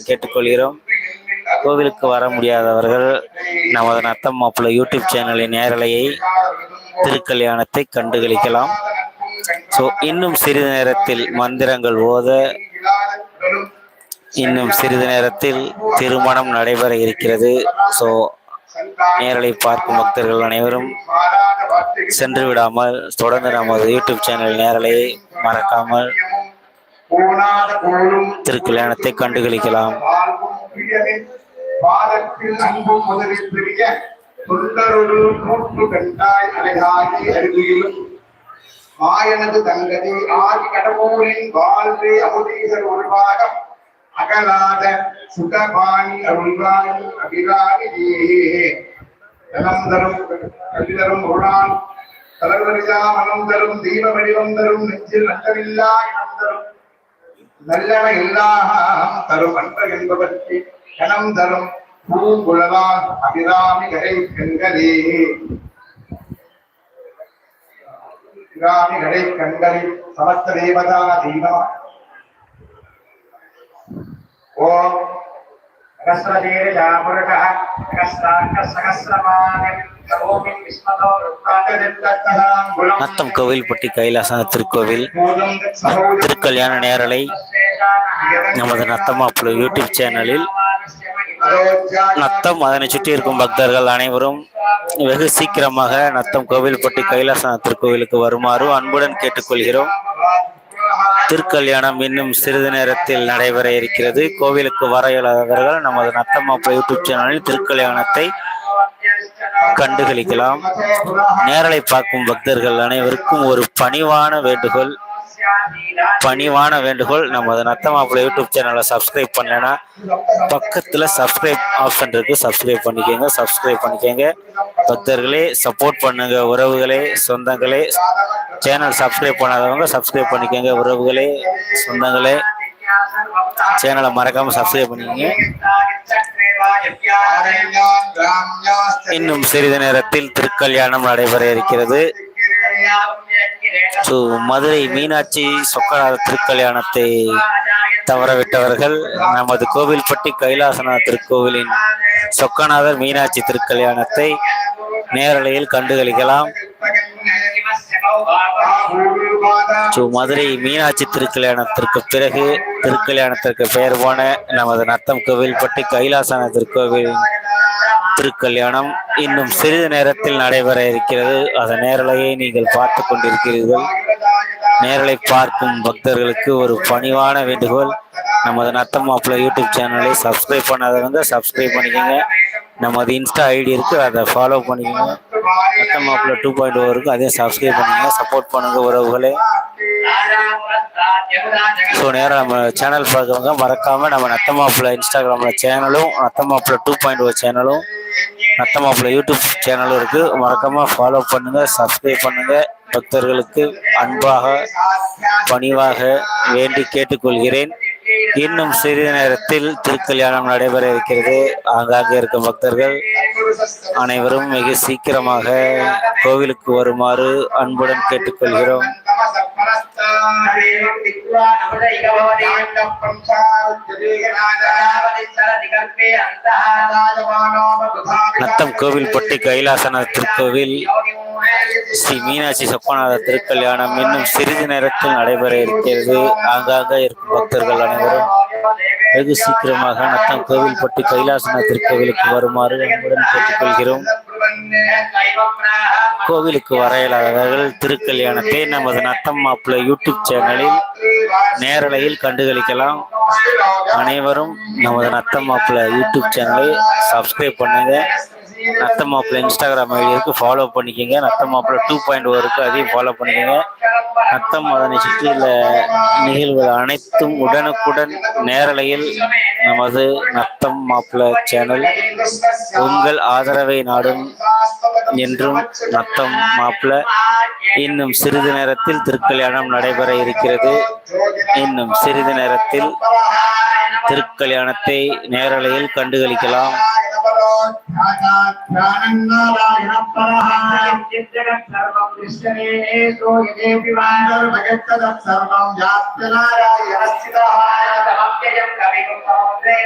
கேட்டுக்கொள்கிறோம். கோவிலுக்கு வர முடியாதவர்கள் நமது நத்தம் மாப்பிள்ளை யூடியூப் சேனலின் நேரலையை திருக்கல்யாணத்தை கண்டுகளிக்கலாம். ஸோ இன்னும் சிறிது நேரத்தில் மந்திரங்கள் ஓத இன்னும் சிறிது நேரத்தில் திருமணம் நடைபெற இருக்கிறது. ஸோ நேரலை பார்க்கும் பக்தர்கள் அனைவரும் சென்று விடாமல் தொடர்ந்து நமது யூடியூப் சேனல் நேரலையை மறக்காமல் திருக்கல்யாணத்தை கண்டுகளிக்கலாம். மாயனது தங்கதி ஆதி கடவுளின் வாழ்வே அமுதீசர் உருவாகம் அகலாத சுகபாணி அருள்வாணி அபிராமி நலம் தரும் கல்விதரும் உருளான் தளர்வரிதா மனம் தரும் தீப வடிவம் தரும் நெஞ்சில் நல்லவில்லா இனம் தரும் நல்லன எல்லாம் தரும் அன்ப என்பவற்றை கணம் தரும் பூங்குழலால் அபிராமி கரை கண்களே அபிராமி கரை கண்களில் சமஸ்த தேவதா தெய்வம் ஓம் நத்தம் கோவில்பட்டி கைலாச திருக்கோவில் திருக்கல்யாண நேரலை நமது நத்தம் மாப்பிள்ளை யூடியூப் சேனலில் நத்தம் அதனை சுற்றி இருக்கும் பக்தர்கள் அனைவரும் வெகு சீக்கிரமாக நத்தம் கோவில்பட்டி கைலாச திருக்கோவிலுக்கு வருமாறு அன்புடன் கேட்டுக்கொள்கிறோம். திருக்கல்யாணம் இன்னும் சிறிது நேரத்தில் நடைபெற இருக்கிறது. கோவிலுக்கு வர இயலாதவர்கள் நமது நத்தம் மாப்பிள்ளை யூடியூப் சேனலில் திருக்கல்யாணத்தை கண்டுகளிக்கலாம். நேரலை பார்க்கும் பக்தர்கள் அனைவருக்கும் ஒரு பணிவான வேண்டுகோள் நமது நத்தம் மாப்பிள்ளை யூடியூப் சேனலை சப்ஸ்கிரைப் பண்ணலன்னா பக்கத்துல சப்ஸ்கிரைப் ஆப்ஷன் இருக்கு, சப்ஸ்கிரைப் பண்ணிக்கோங்க. பக்தர்களே சப்போர்ட் பண்ணுங்க. உறவுகளே சொந்தங்களே, சேனல் சப்ஸ்கிரைப் பண்ணாதவங்க சப்ஸ்கிரைப் பண்ணிக்கோங்க. உறவுகளே சொந்தங்களே, சேனலை மறக்காம சப்ஸ்கிரைப் பண்ணிக்கோங்க. இன்னும் சிறிது நேரத்தில் திருக்கல்யாணம் நடைபெற இருக்கிறது. மதுரை மீனாட்சி சொக்கநாத திருக்கல்யாணத்தை தவறவிட்டவர்கள் நமது கோவில்பட்டி கைலாசநாத திருக்கோவிலின் சொக்கநாதர் மீனாட்சி திருக்கல்யாணத்தை நேரலையில் கண்டுகளிக்கலாம். மதுரை மீனாட்சி திருக்கல்யாணத்திற்கு பிறகு திருக்கல்யாணத்திற்கு பெயர் போன நமது நத்தம் கோவில்பட்டி கைலாசநாத திருக்கோவிலின் திருக்கல்யாணம் இன்னும் சிறிது நேரத்தில் நடைபெற இருக்கிறது. அதன் நேரலையை நீங்கள் பார்த்து கொண்டிருக்கிறீர்கள். நேரலை பார்க்கும் பக்தர்களுக்கு ஒரு பணிவான வேண்டுகோள், நமது நத்தம் மாப்பிள்ளை யூடியூப் சேனலை சப்ஸ்கிரைப் பண்ணாதவங்க சப்ஸ்கிரைப் பண்ணிக்கோங்க. நமது இன்ஸ்டா ஐடி இருக்கு, அதை ஃபாலோ பண்ணிக்கோங்க. நத்தம் மாப்பிள்ளை 2.0 இருக்கு, அதையும் சப்ஸ்கிரைப் பண்ணிக்கோங்க. சப்போர்ட் பண்ணுங்க உறவுகளே. ஸோ நேரம் நம்ம சேனல் பார்க்குறவங்க மறக்காம நம்ம நத்தம் மாப்பிள்ளை இன்ஸ்டாகிராம்ல சேனலும் நத்தம் மாப்பிள்ளை 2.0 சேனலும் நத்தம் மாப்பிள்ளை யூடியூப் சேனலும் இருக்கு, மறக்காம ஃபாலோ பண்ணுங்க, சப்ஸ்கிரைப் பண்ணுங்க. பக்தர்களுக்கு அன்பாக பணிவாக வேண்டி கேட்டுக்கொள்கிறேன். இன்னும் சிறிது நேரத்தில் திருக்கல்யாணம் நடைபெற இருக்கிறது. ஆங்காங்கே இருக்கும் பக்தர்கள் அனைவரும் மிக சீக்கிரமாக கோவிலுக்கு வருமாறு அன்புடன் கேட்டுக்கொள்கிறோம். நத்தம் கோவில்பட்டி கைலாசநாத திருக்கோவில் ஸ்ரீ மீனாட்சி சொக்கநாத திருக்கல்யாணம் இன்னும் சிறிது நேரத்தில் நடைபெற இருக்கிறது. ஆங்காக இருக்கும் பக்தர்கள் அனைவரும் வெகு சீக்கிரமாக நத்தம் கோவில்பட்டி கைலாசநாத திருக்கோவிலுக்கு வருமாறு அன்புடன் கேட்டுக்கொள்கிறோம். கோவிலுக்கு வர இயலாதவர்கள் திருக்கல்யாணத்தை நமது நத்தம் மாப்பிள்ளை யூடியூப் சேனலில் நேரலையில் கண்டுகளிக்கலாம். அனைவரும் நமது நத்தம் மாப்பிள்ளை யூடியூப் சேனலை சப்ஸ்கிரைப் பண்ணுங்க. நத்தம் மாப்பிள்ளை இன்ஸ்டாகிராம் ஐடி இருக்கு, ஃபாலோ பண்ணிக்கோங்க. நத்தம் மாப்பிள்ளை 2.0 இருக்கு, அதையும் ஃபாலோ பண்ணிக்கோங்க. நத்தம் அதனை சுற்றியுள்ள நிகழ்வுகள் அனைத்தும் உடனுக்குடன் நேரலையில் நமது நத்தம் மாப்பிள்ளை சேனல் உங்கள் ஆதரவை நாடும் என்றும். நத்தம் மாப்பிள்ளை இன்னும் சிறிது நேரத்தில் திருக்கல்யாணம் நடைபெற இருக்கிறது. இன்னும் சிறிது நேரத்தில் திருக்கல்யாணத்தை நேரலையில் கண்டுகளிக்கலாம். ध्यानान्नारायणपरः सर्वं दृश्यते तो यदेपि वाङ्गर्भगत्तत् सर्वं व्याप्य नारायणस्थितः